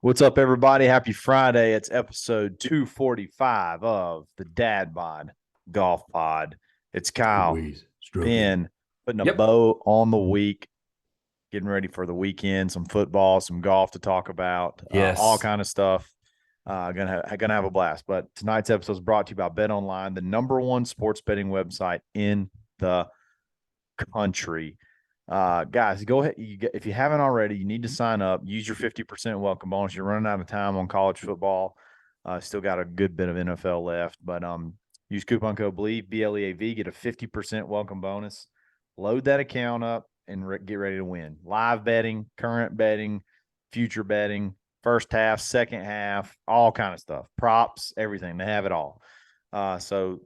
What's up, everybody? Happy Friday. It's episode 245 of the Dadbod Golf Pod. It's Kyle, Ben, putting a Yep. bow on the week, getting ready for the weekend, some football, some golf to talk about, all Yes. kind of stuff. Gonna have a blast. But tonight's episode is brought to you by Bet Online, the number one sports betting website in the country. Guys, go ahead. If you haven't already, you need to sign up. Use your 50% welcome bonus. You're running out of time on college football. Still got a good bit of NFL left, but use coupon code BLEAV, BLEAV, get a 50% welcome bonus. Load that account up and get ready to win. Live betting, current betting, future betting, first half, second half, all kind of stuff. Props, everything. They have it all. So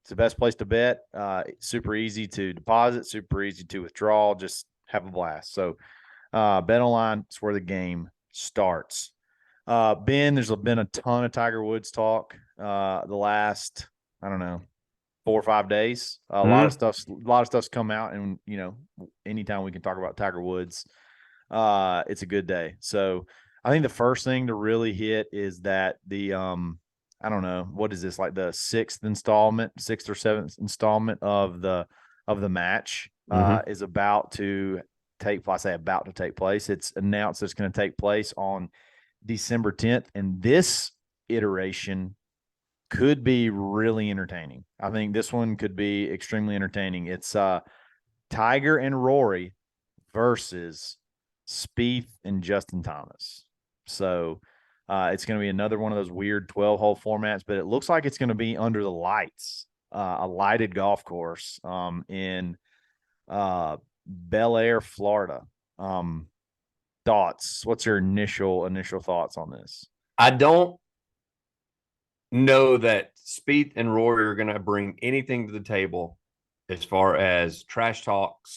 it's the best place to bet. It's super easy to deposit, super easy to withdraw. Just have a blast. So Bet Online is where the game starts. Ben, there's been a ton of Tiger Woods talk the last, I don't know, 4 or 5 days. A lot of stuff's come out, and anytime we can talk about Tiger Woods, it's a good day. So I think the first thing to really hit is that the I don't know, what is this, like the sixth or seventh installment of the match is about to take place. I say about to take place. It's announced it's going to take place on December 10th, and this iteration could be really entertaining. I think this one could be extremely entertaining. It's Tiger and Rory versus Spieth and Justin Thomas. So it's going to be another one of those weird 12-hole formats, but it looks like it's going to be under the lights, a lighted golf course in Bel Air, Florida. Thoughts? What's your initial thoughts on this? I don't know that Spieth and Rory are going to bring anything to the table as far as trash talk /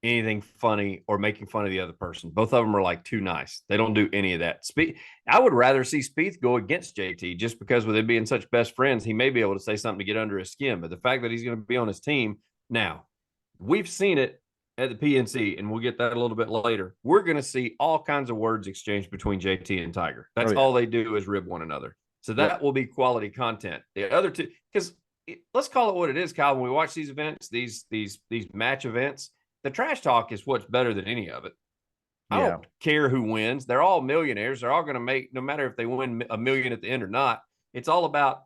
anything funny or making fun of the other person. Both of them are like too nice. They don't do any of that. I would rather see Spieth go against JT just because with it being such best friends, he may be able to say something to get under his skin. But the fact that he's going to be on his team now, we've seen it at the PNC, and we'll get that a little bit later. We're going to see all kinds of words exchanged between JT and Tiger. That's all they do is rib one another. So that will be quality content. The other two, because let's call it what it is, Kyle. When we watch these events, these match events, the trash talk is what's better than any of it. I don't care who wins. They're all millionaires. They're all going to make, no matter if they win $1 million at the end or not. It's all about,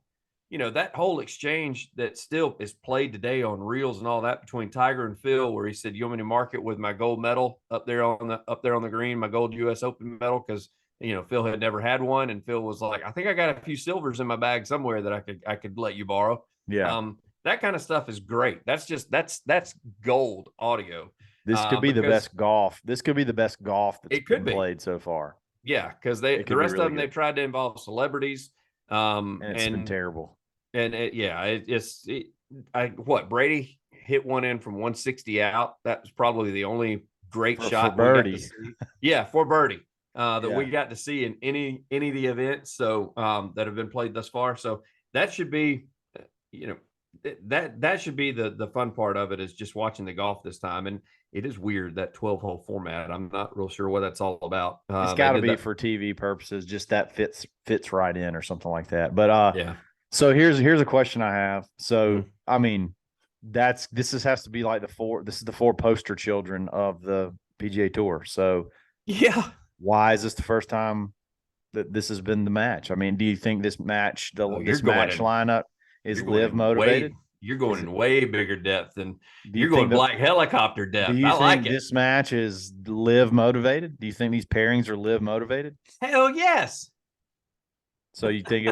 that whole exchange that still is played today on reels and all that between Tiger and Phil, where he said, "You want me to mark it with my gold medal up there on the green, my gold U.S. Open medal?" Because Phil had never had one, and Phil was like, "I think I got a few silvers in my bag somewhere that I could let you borrow." Yeah. That kind of stuff is great. That's gold audio. This could be the best golf. This could be the best golf that's been played so far. Yeah, because the rest of them, they've tried to involve celebrities. And it's been terrible. And Brady hit one in from 160 out. That was probably the only great shot for birdie. We got to see. Yeah, for birdie we got to see in any of the events that have been played thus far. So that should be, that should be the fun part of it, is just watching the golf this time. And it is weird, that 12-hole format. I'm not real sure what that's all about. It's got to be for TV purposes. Just that fits right in or something like that. But yeah. So here's a question I have. So I mean, this has to be like the four poster children of the PGA Tour. So yeah, why is this the first time that this has been the match? I mean, do you think this match lineup is live motivated? You're going in way bigger depth than you're going black helicopter depth. Do you think this match is live motivated? Do you think these pairings are live motivated? Hell yes. So you think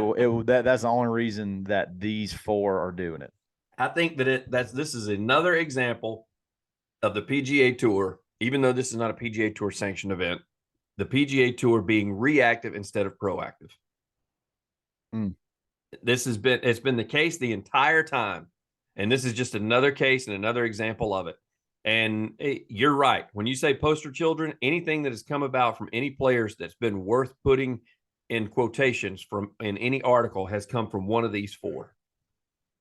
that's the only reason that these four are doing it? I think that this is another example of the PGA Tour, even though this is not a PGA Tour sanctioned event, the PGA Tour being reactive instead of proactive. It's been the case the entire time. And this is just another case and another example of it. And you're right. When you say poster children, anything that has come about from any players that's been worth putting in quotations from in any article has come from one of these four.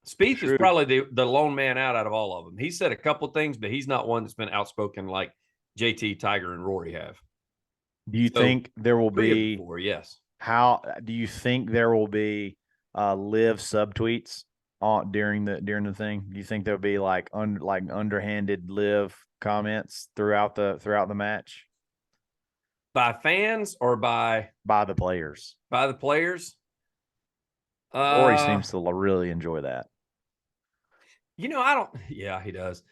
Spieth is probably the lone man out of all of them. He said a couple of things, but he's not one that's been outspoken like JT, Tiger, and Rory have. Do you So think there will 3 or be 4, yes. how do you think there will be live subtweets on during the thing? Do you think there'll be like underhanded live comments throughout the match By fans or by the players? by the players? Rory Uh, seems to really enjoy that. I don't. Yeah, he does.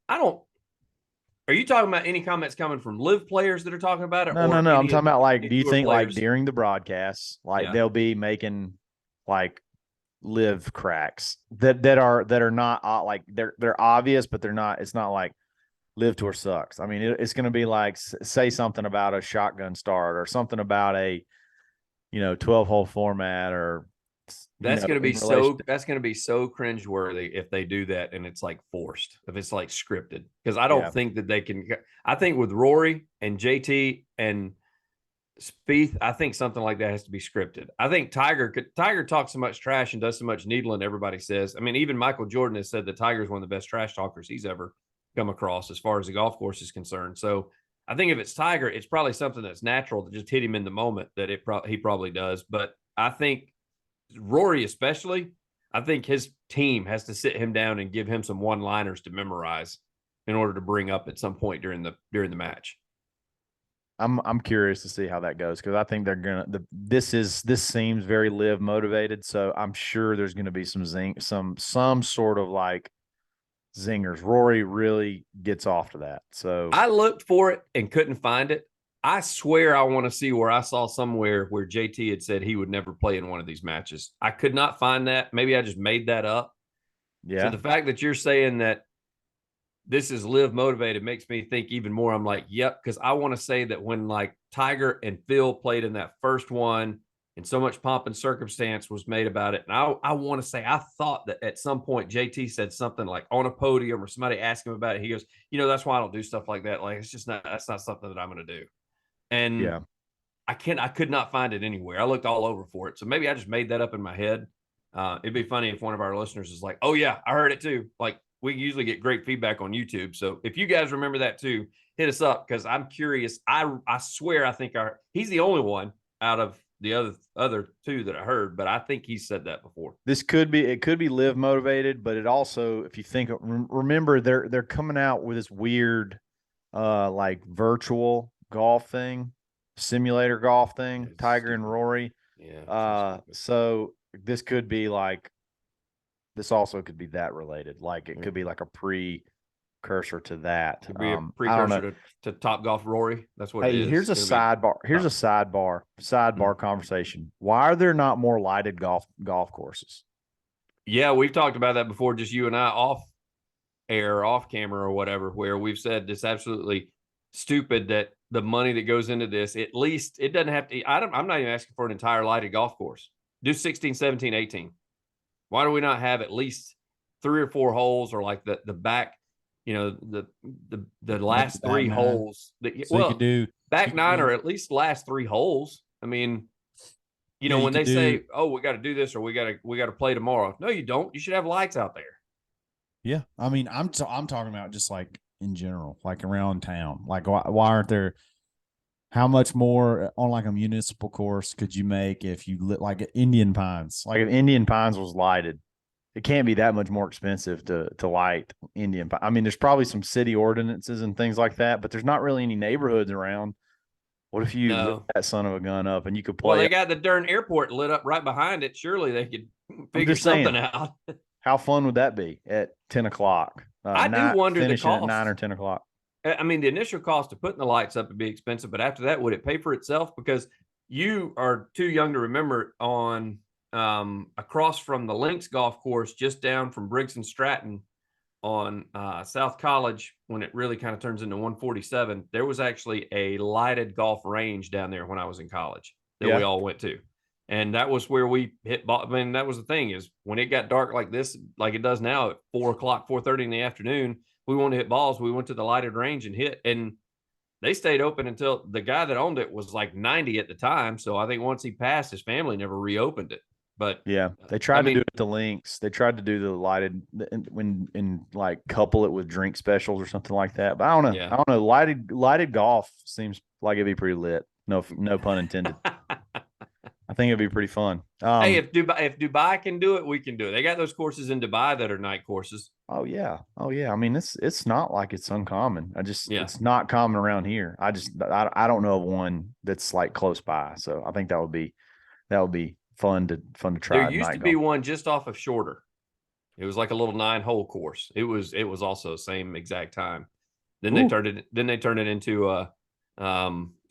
I don't. Are you talking about any comments coming from live players that are talking about it, No, no, or no. I'm any of talking about like, the do you newer think like players? during the broadcasts, like Yeah. they'll be making like live cracks that are not like they're obvious, but they're not. It's not like live tour sucks. I mean, it's going to be like say something about a shotgun start or something about a 12-hole format or in relation to, That's gonna be so cringeworthy if they do that and it's like forced, if it's like scripted. Because I don't yeah. think that they can. I think with Rory and JT and Spieth, I think something like that has to be scripted. I think Tiger talks so much trash and does so much needling, everybody says. I mean, even Michael Jordan has said that Tiger's one of the best trash talkers he's ever come across as far as the golf course is concerned. So I think if it's Tiger, it's probably something that's natural to just hit him in the moment that he probably does. But I think Rory especially, I think his team has to sit him down and give him some one-liners to memorize in order to bring up at some point during the match. I'm curious to see how that goes because I think they're gonna this seems very live motivated, so I'm sure there's gonna be some sort of like zingers. Rory really gets off to that. So I looked for it and couldn't find it. I swear I want to see where I saw somewhere where JT had said he would never play in one of these matches. I could not find that. Maybe I just made that up. So yeah. the fact that you're saying that this is live motivated makes me think even more. I'm like, yep, because I want to say that when like Tiger and Phil played in that first one and so much pomp and circumstance was made about it. And I want to say, I thought that at some point JT said something like on a podium or somebody asked him about it. He goes, that's why I don't do stuff like that. Like, that's not something that I'm going to do. And Yeah. I could not find it anywhere. I looked all over for it. So maybe I just made that up in my head. It'd be funny if one of our listeners is like, oh yeah, I heard it too. Like, we usually get great feedback on YouTube. So if you guys remember that too, hit us up because I'm curious. I swear I think he's the only one out of the other two that I heard, but I think he said that before. It could be live motivated, but it also, if you think, remember they're coming out with this weird like virtual golf thing, simulator golf thing, It's Tiger and stupid. Rory. Yeah. So this could be like this also could be that related. Like it could be like a precursor to that. It'd be a I don't know. precursor to Top Golf Rory. That's what it Hey, is. here's a It's gonna be sidebar. Here's a top. sidebar conversation. Why are there not more lighted golf courses? Yeah, we've talked about that before, just you and I off air, off camera, or whatever, where we've said it's absolutely stupid that the money that goes into this, at least it doesn't have to. I'm not even asking for an entire lighted golf course. Do 16, 17, 18. Why do we not have at least 3 or 4 holes, or like the back, the Maybe last back 3 nine. holes that, So back you could 9 do or at least last 3 holes. I mean, yeah, you when could they do say, "Oh, we got to do this," or we got to play tomorrow. No, you don't. You should have lights out there. yeah. I mean, I'm talking about just like in general, like around town. Like why aren't there how much more on like a municipal course could you make if you lit like Indian Pines? Like if Indian Pines was lighted, it can't be that much more expensive to light Indian Pine. I mean, there's probably some city ordinances and things like that, but there's not really any neighborhoods around. What if you lit No. that son of a gun up and you could Well, play? they got the darn airport lit up right behind it. Surely they could I'm figure just saying, something out. how fun would that be at 10 o'clock? I do Night wonder the finishing at 9 cost. or 10 o'clock. I mean, the initial cost of putting the lights up would be expensive, but after that, would it pay for itself? Because you are too young to remember on across from the Links golf course, just down from Briggs and Stratton on South College, when it really kind of turns into 147, there was actually a lighted golf range down there when I was in college that we Yeah. all went to. And that was where we hit ball. I mean, that was the thing, is when it got dark like this, like it does now at 4 o'clock, 4:30 in the afternoon, we wanted to hit balls. We went to the lighted range and hit, and they stayed open until the guy that owned it was like 90 at the time. So I think once he passed, his family never reopened it. But Yeah, they I tried to do mean, it to links. They tried to do the lighted when like couple it with drink specials or something like that. But I don't know. yeah. I don't know. Lighted golf seems like it'd be pretty lit. No pun intended. I think it'd be pretty fun. Hey, if Dubai can do it, we can do it. They got those courses in Dubai that are night courses. Oh yeah. I mean, it's not like it's uncommon. Yeah. It's not common around here. I don't know of one that's like close by. So I think that would be fun to try. There used to be one just off of Shorter. It was like a little 9-hole course. It was also same exact time. Then they turned it into a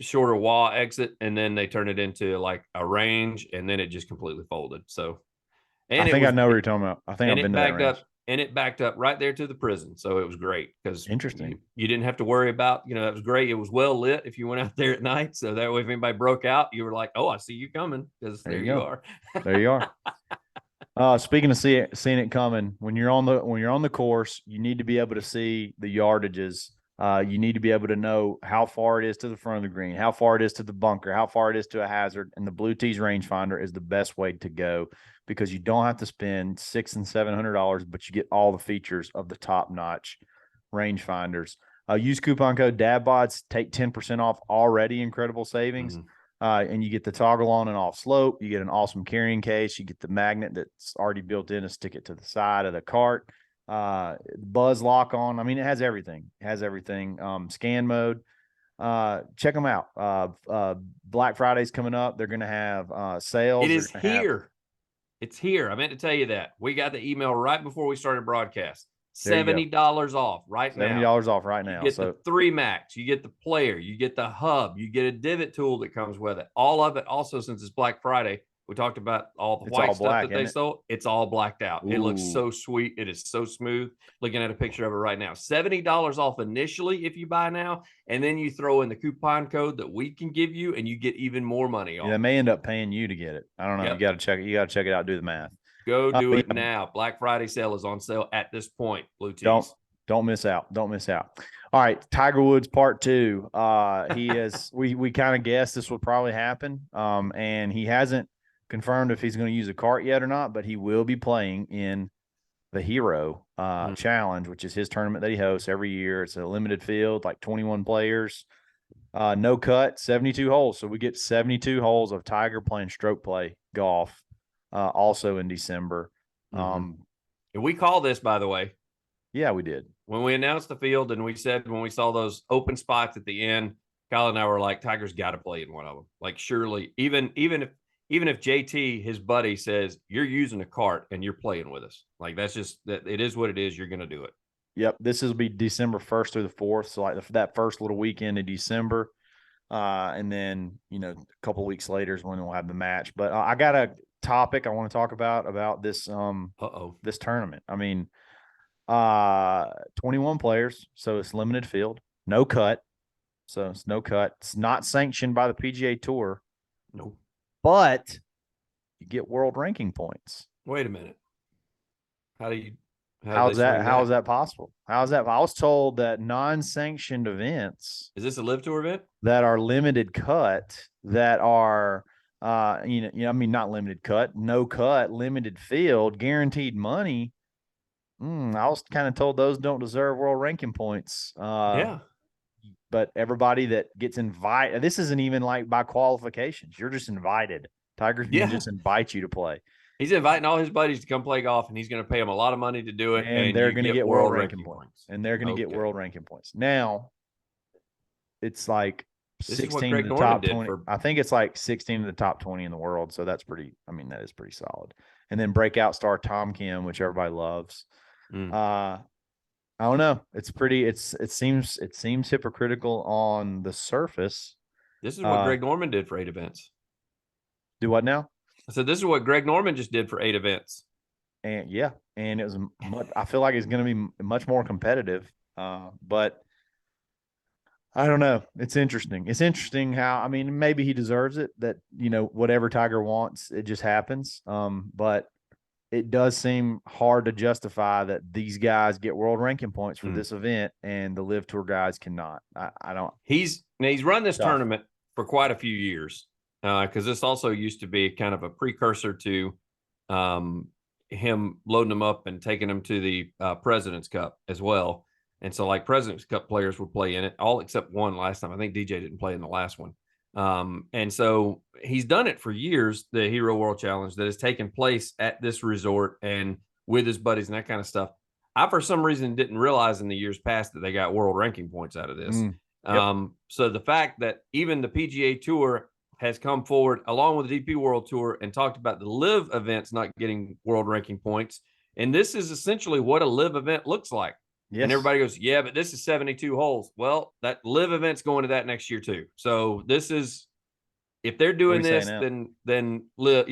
shorter wall exit, and then they turned it into like a range, and then it just completely folded. So, and I know what you're talking about. I think I've been to that range. And it backed up right there to the prison. So it was great because interesting. You didn't have to worry about, that was great. It was well lit if you went out there at night. So that way, if anybody broke out, you were like, oh, I see you coming, because there you are. There you are. Speaking of seeing it coming, when you're on the course, you need to be able to see the yardages. You need to be able to know how far it is to the front of the green, how far it is to the bunker, how far it is to a hazard. And the Blue Tees rangefinder is the best way to go, because you don't have to spend $600 and $700, but you get all the features of the top-notch rangefinders. Use coupon code Dadbods, take 10% off already incredible savings. And you get the toggle on and off slope. You get an awesome carrying case. You get the magnet that's already built in to stick it to the side of the cart. Buzz lock on. I mean, it has everything. Scan mode. Check them out. Black Friday's coming up. They're going to have sales. It is here. It's here. I meant to tell you that. We got the email right before we started broadcast. $70 off right now. $70 off right now. You get the 3 Max, you get the player, you get the hub, you get a divot tool that comes with it. All of it. Also, since it's Black Friday, we talked about all the white stuff that they sold. It's all blacked out. Ooh. It looks so sweet. It is so smooth. Looking at a picture of it right now. $70 off initially if you buy now, and then you throw in the coupon code that we can give you, and you get even more money off. Yeah, they may end up paying you to get it. I don't know. Yep. You got to check it. You got to check it out. Do the math. Go do it now. Black Friday sale is on sale at this point. Blue Tees. Don't miss out. All right, Tiger Woods part 2. He is. we kind of guessed this would probably happen. And he hasn't confirmed if he's going to use a cart yet or not, but he will be playing in the Hero Challenge, which is his tournament that he hosts every year. It's a limited field, like 21 players, no cut, 72 holes. So we get 72 holes of Tiger playing stroke play golf, also in December. And we call this, by the way. Yeah, we did. When we announced the field, and we said when we saw those open spots at the end, Kyle and I were like, Tiger's got to play in one of them. Like, surely, even if JT, his buddy, says you're using a cart and you're playing with us, like, that's just that. It is what it is. You're going to do it. Yep. This will be December 1st through the 4th. So like that first little weekend in December. And then, a couple of weeks later is when we'll have the match. But I got a topic I want to talk about this, this tournament. I mean, 21 players. So it's limited field, no cut. So it's no cut. It's not sanctioned by the PGA Tour. Nope. But you get world ranking points. Wait a minute. How is that possible? How is that? I was told that non-sanctioned events. Is this a Live Tour event? That are limited cut, that are, I mean, not limited cut, no cut, limited field, guaranteed money. I was kind of told those don't deserve world ranking points. Yeah. But everybody that gets invited, this isn't even like by qualifications. You're just invited. Tiger can just invite you to play. He's inviting all his buddies to come play golf, and he's going to pay them a lot of money to do it. And they're going to get world ranking points. And they're going to get world ranking points. Now, it's like 16 of the top 20. I think it's like 16 of the top 20 in the world. So that is pretty solid. And then breakout star Tom Kim, which everybody loves. I don't know. It seems hypocritical on the surface. This is what Greg Norman did for 8 events. Do what now? I said, this is what Greg Norman just did for 8 events. And and it was I feel like it's going to be much more competitive. But I don't know. It's interesting. It's interesting how, I mean, maybe he deserves it, that, whatever Tiger wants, it just happens. But it does seem hard to justify that these guys get world ranking points for this event and the Live Tour guys cannot. I don't. He's run this tournament for quite a few years, because this also used to be kind of a precursor to him loading them up and taking them to the President's Cup as well. And so, like, President's Cup players would play in it, all except one last time. I think DJ didn't play in the last one. And so he's done it for years, the Hero World Challenge that has taken place at this resort and with his buddies and that kind of stuff. I, for some reason, didn't realize in the years past that they got world ranking points out of this. Yep. So the fact that even the PGA Tour has come forward along with the DP World Tour and talked about the live events not getting world ranking points. And this is essentially what a live event looks like. Yes. And everybody goes, yeah, but this is 72 holes. Well, that live event's going to that next year too. So this is, if they're doing this, then live,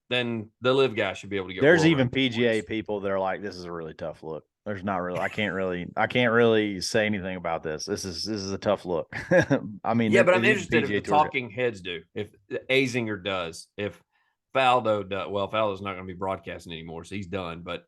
then the live guy should be able to get. There's even PGA people that are like, this is a really tough look. There's not really, I can't really say anything about this. This is a tough look. I mean, yeah, but I'm interested if the talking heads do, if Azinger does, if Faldo does. Well, Faldo's not going to be broadcasting anymore, so he's done. But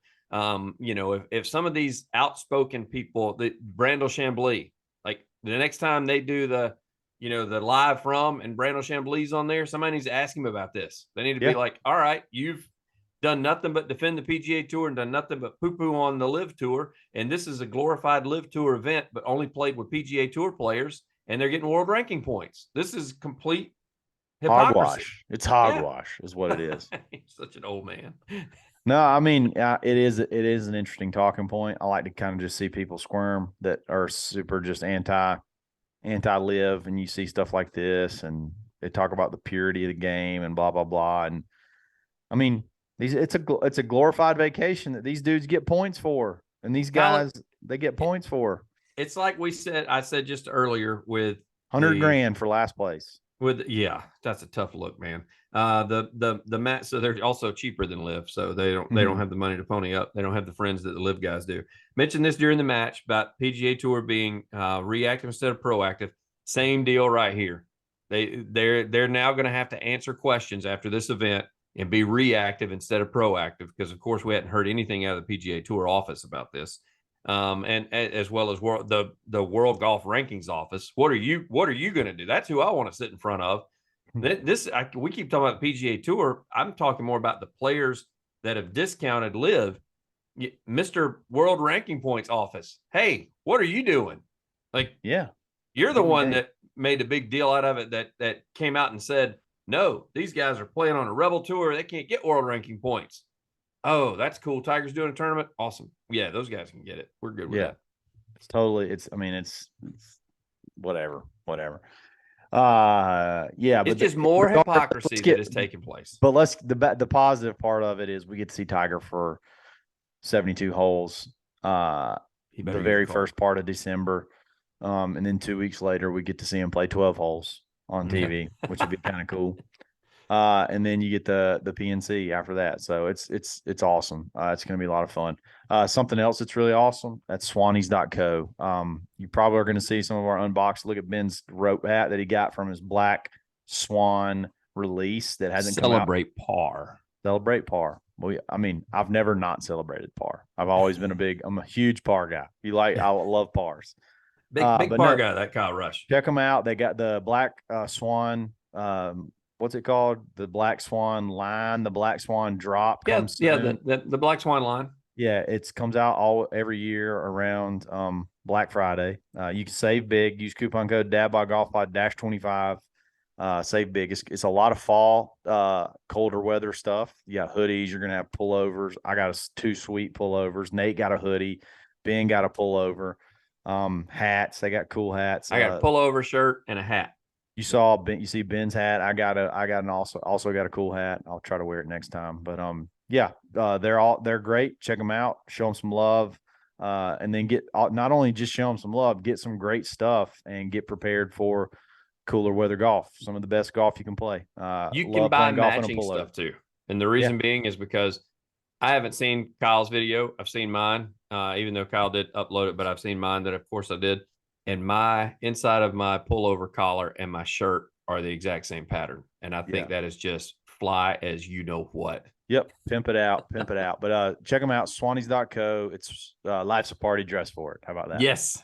you know, if some of these outspoken people, the Brandel Chambly, like the next time they do the, you know, the live from and Brandel Chambly's on there, somebody needs to ask him about this. They need to be like, all right, you've done nothing but defend the PGA Tour and done nothing but poo-poo on the Live Tour, and this is a glorified Live Tour event, but only played with PGA Tour players, and they're getting world ranking points. This is complete hypocrisy. Hogwash. It's hogwash is what it is. He's such an old man. No, I mean, it is an interesting talking point. I like to kind of just see people squirm that are super just anti-live, and you see stuff like this, and they talk about the purity of the game and blah blah blah. And I mean, it's a glorified vacation that these dudes get points for, and these guys they get points for. It's like I said just earlier with $100,000 for last place. That's a tough look, man. The mat, so they're also cheaper than Live, so they don't have the money to pony up. They don't have the friends that the Live guys do. Mentioned this during the match about PGA Tour being reactive instead of proactive. Same deal right here. They're now going to have to answer questions after this event and be reactive instead of proactive, because of course we hadn't heard anything out of the PGA Tour office about this. And as well as the World Golf Rankings office. What are you going to do? That's who I want to sit in front of. We keep talking about the PGA Tour. I'm talking more about the players that have discounted Live. Mr. World Ranking Points office. Hey, what are you doing? Like, yeah, you're the one that made a big deal out of it. That came out and said, no, these guys are playing on a Rebel Tour. They can't get World Ranking Points. Oh, that's cool. Tiger's doing a tournament. Awesome. Yeah, those guys can get it. We're good with that. It's totally, it's whatever. But it's just more hypocrisy that is taking place. But the positive part of it is we get to see Tiger for 72 holes. The very first part of December. And then 2 weeks later, we get to see him play 12 holes on TV, which would be kind of cool. And then you get the PNC after that. So it's awesome. It's going to be a lot of fun. Something else that's really awesome, that's Swannies.co. You probably are going to see some of our unboxed. Look at Ben's rope hat that he got from his Black Swan release that hasn't come out. Celebrate par. Well, I mean, I've never not celebrated par. I've always been I'm a huge par guy. I love pars. Big par guy, that Kyle Rush. Check them out. They got the Black Swan, what's it called? The Black Swan line, the Black Swan drop. The Black Swan line. Yeah, it comes out every year around Black Friday. You can save big. Use coupon code DadbodGolfPod -25. Save big. It's a lot of fall, colder weather stuff. You got hoodies. You're gonna have pullovers. I got 2 sweet pullovers. Nate got a hoodie. Ben got a pullover. Hats. They got cool hats. I got a pullover shirt and a hat. You see Ben's hat. I got also got a cool hat. I'll try to wear it next time. But they're great. Check them out. Show them some love. And then not only just show them some love, get some great stuff and get prepared for cooler weather golf. Some of the best golf you can play. You can buy matching stuff too. And the reason being is because I haven't seen Kyle's video. I've seen mine, even though Kyle did upload it, but I've seen mine that of course I did. And my inside of my pullover collar and my shirt are the exact same pattern. And I think that is just fly as you know what. Yep. Pimp it out. But check them out. Swannies.co. It's life's a party, dress for it. How about that? Yes.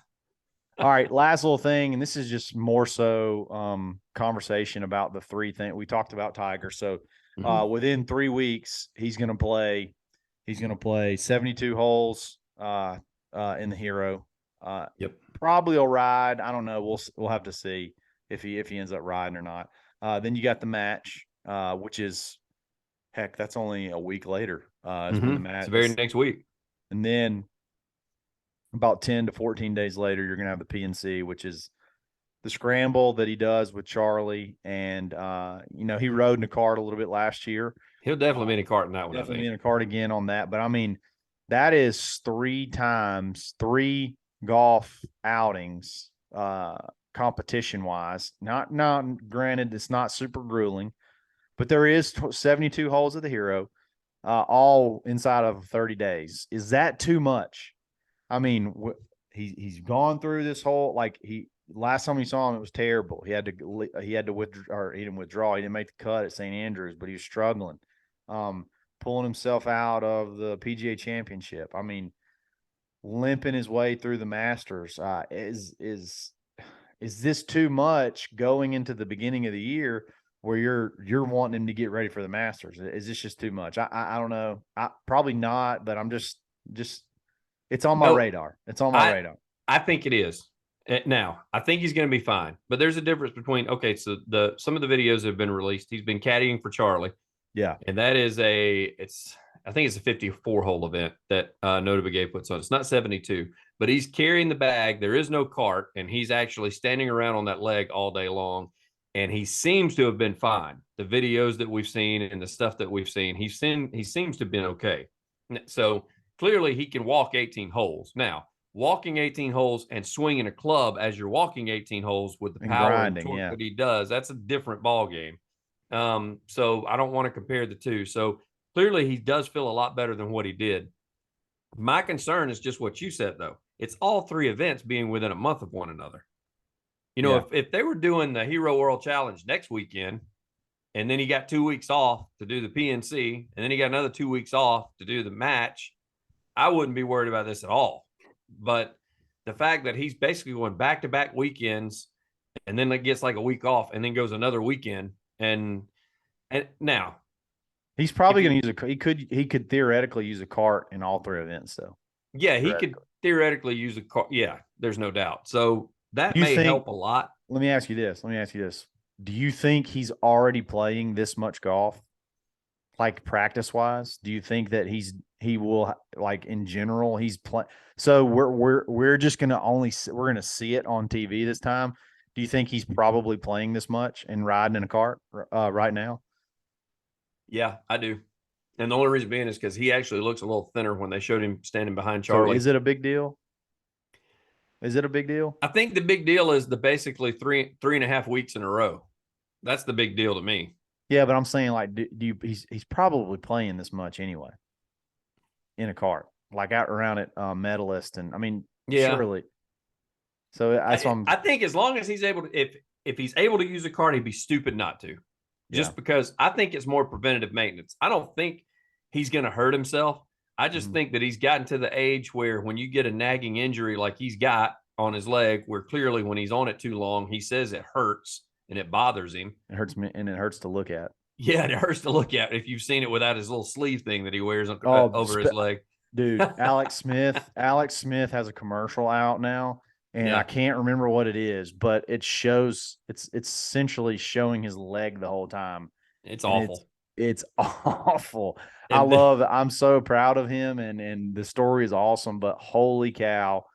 All right. Last little thing. And this is just more so conversation about the 3 things we talked about Tiger. So within 3 weeks, he's going to play 72 holes in the Hero. Probably will ride. I don't know. We'll have to see. if he ends up riding or not. Then you got the match, which is heck, that's only a week later. Is when the match. It's the very next week. And then about 10 to 14 days later, you're gonna have the PNC, which is the scramble that he does with Charlie. And he rode in a cart a little bit last year. He'll definitely be in a cart in that one. Definitely be in a cart again on that. But I mean, that is 3 golf outings, competition wise. Not granted, it's not super grueling, but there is 72 holes of the Hero, all inside of 30 days. Is that too much? I mean, he's gone through this whole, last time we saw him, it was terrible. He had to withdraw, or he didn't withdraw. He didn't make the cut at St. Andrews, but he was struggling, pulling himself out of the PGA Championship. I mean, limping his way through the Masters. Is this too much going into the beginning of the year where you're wanting him to get ready for the Masters? Is this just too much? I don't know. Probably not, but I'm just it's on my radar. It's on my radar. I think it is. Now, I think he's going to be fine, but there's a difference between, so some of the videos have been released. He's been caddying for Charlie. Yeah. And that is I think it's a 54 hole event that Nota Begay puts on. It's not 72, but he's carrying the bag. There is no cart, and he's actually standing around on that leg all day long. And he seems to have been fine. The videos that we've seen and the stuff that we've seen, he seems to have been okay. So clearly he can walk 18 holes. Now, walking 18 holes and swinging a club as you're walking 18 holes with the power and torque that he does, that's a different ball game. So I don't want to compare the two. So clearly he does feel a lot better than what he did. My concern is just what you said, though. It's all 3 events being within a month of one another. If they were doing the Hero World Challenge next weekend, and then he got 2 weeks off to do the PNC, and then he got another 2 weeks off to do the match, I wouldn't be worried about this at all. But the fact that he's basically going back-to-back weekends, and then it gets like a week off, and then goes another weekend, and now he's probably going to use he could theoretically use a cart in all 3 events, though. Yeah, he could theoretically use a cart. Yeah, there's no doubt. So that may help a lot. Let me ask you this. Do you think he's already playing this much golf, like practice-wise? Do you think that he will, like, in general, he's playing? So we're just going to see it on TV this time. Do you think he's probably playing this much and riding in a cart right now? Yeah, I do. And the only reason being is because he actually looks a little thinner when they showed him standing behind Charlie. So is it a big deal? I think the big deal is the basically 3.5 weeks in a row. That's the big deal to me. Yeah, but I'm saying, like, he's probably playing this much anyway in a cart, like out around at Medalist, and I mean, surely. So that's what I think as long as he's able to, if he's able to use a cart, he'd be stupid not to. Just because I think it's more preventative maintenance. I don't think he's going to hurt himself. I just think that he's gotten to the age where when you get a nagging injury like he's got on his leg, where clearly when he's on it too long, he says it hurts and it bothers him. It hurts me, and it hurts to look at. Yeah, it hurts to look at if you've seen it without his little sleeve thing that he wears over his leg. Dude, Alex Smith has a commercial out now, and I can't remember what it is, but it shows it's essentially showing his leg the whole time. It's awful. It's awful. I'm so proud of him, and the story is awesome, but holy cow.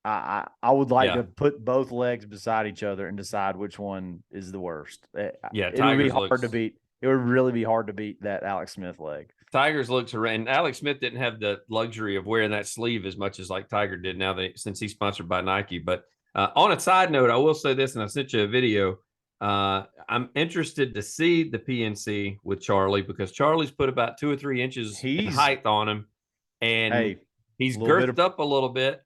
I would like to put both legs beside each other and decide which one is the worst. It would be hard to beat. It would really be hard to beat that Alex Smith leg. Tiger's looks horrendous. And Alex Smith didn't have the luxury of wearing that sleeve as much as like Tiger did since he's sponsored by Nike. But on a side note, I will say this, and I sent you a video. I'm interested to see the PNC with Charlie because Charlie's put about 2 or 3 inches in height on him, and he's girthed up a little bit.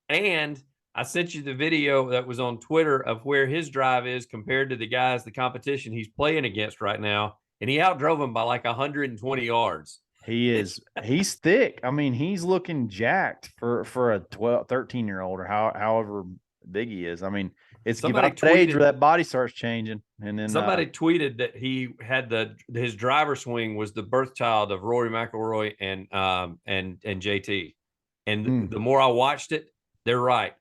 And I sent you the video that was on Twitter of where his drive is compared to the competition he's playing against right now. And he outdrove him by like 120 yards. He's thick. I mean, he's looking jacked for a 13-year-old or however big he is. I mean, it's about the age where that body starts changing. And then somebody tweeted that he had his driver swing was the birth child of Rory McIlroy and JT. And the more I watched it, they're right.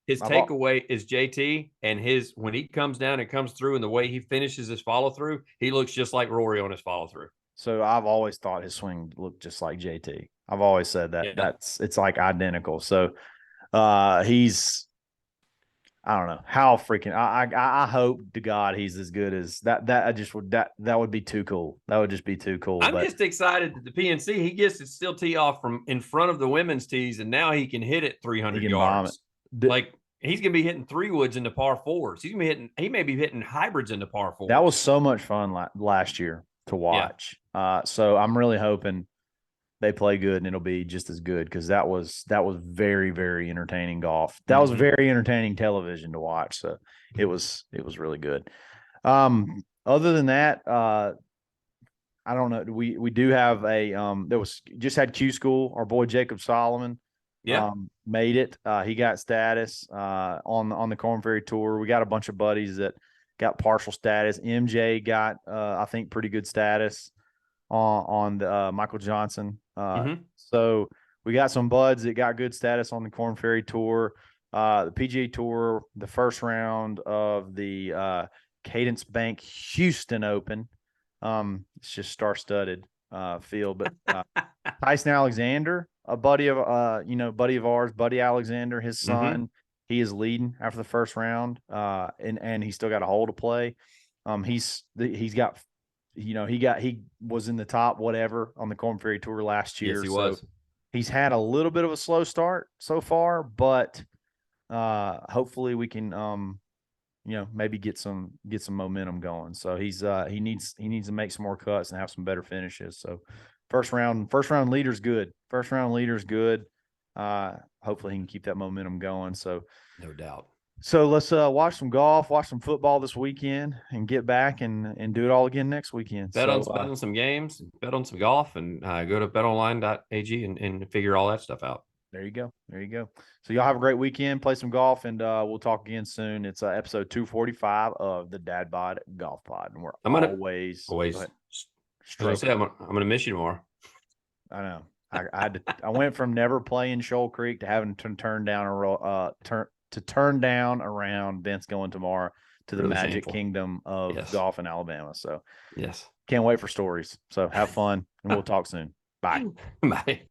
his I've al- takeaway is JT, and his when he comes down and comes through, and the way he finishes his follow through, he looks just like Rory on his follow through. So I've always thought his swing looked just like JT. I've always said that. Yeah. It's like identical. So he's I don't know how freaking I hope to God he's as good as that. That I just would that would be too cool. That would just be too cool. I'm but just excited that the PNC he gets to still tee off from in front of the women's tees, and now he can hit it 300 He can bomb yards. it. Like he's gonna be hitting 3-woods into par fours. He's gonna be hitting. He may be hitting hybrids into par fours. that was so much fun last year to watch. So I'm really hoping they play good and it'll be just as good because that was very, very entertaining golf. That was very entertaining television to watch. So it was really good. Other than that, I don't know. We do have a there was just had Q school. Our boy Jacob Solomon made it. He got status on the Corn Ferry Tour. We got a bunch of buddies that got partial status. MJ got I think pretty good status on the Michael Johnson. So we got some buds that got good status on the Corn Ferry Tour. The PGA Tour, the first round of the Cadence Bank Houston Open. It's just star-studded field. But Tyson Alexander, a buddy of buddy of ours, Buddy Alexander, his son, he is leading after the first round. And he's still got a hole to play. He's got he was in the top whatever on the Corn Ferry Tour last year. Yes, he was. He's had a little bit of a slow start so far, but hopefully we can maybe get some momentum going. So he needs to make some more cuts and have some better finishes. So first round leader's good. Hopefully he can keep that momentum going. So no doubt. So let's watch some golf, watch some football this weekend, and get back and do it all again next weekend. Bet on some games, bet on some golf, and go to betonline.ag and figure all that stuff out. There you go. So y'all have a great weekend. Play some golf, and we'll talk again soon. It's episode 245 of the Dadbod Golf Pod, and we're always. As I said, I'm gonna miss you tomorrow. I know. I went from never playing Shoal Creek to having to turn down around Vince going tomorrow to the Really Magic shameful. Kingdom of golf in Alabama. So yes, can't wait for stories. So have fun, and we'll talk soon. Bye. Bye.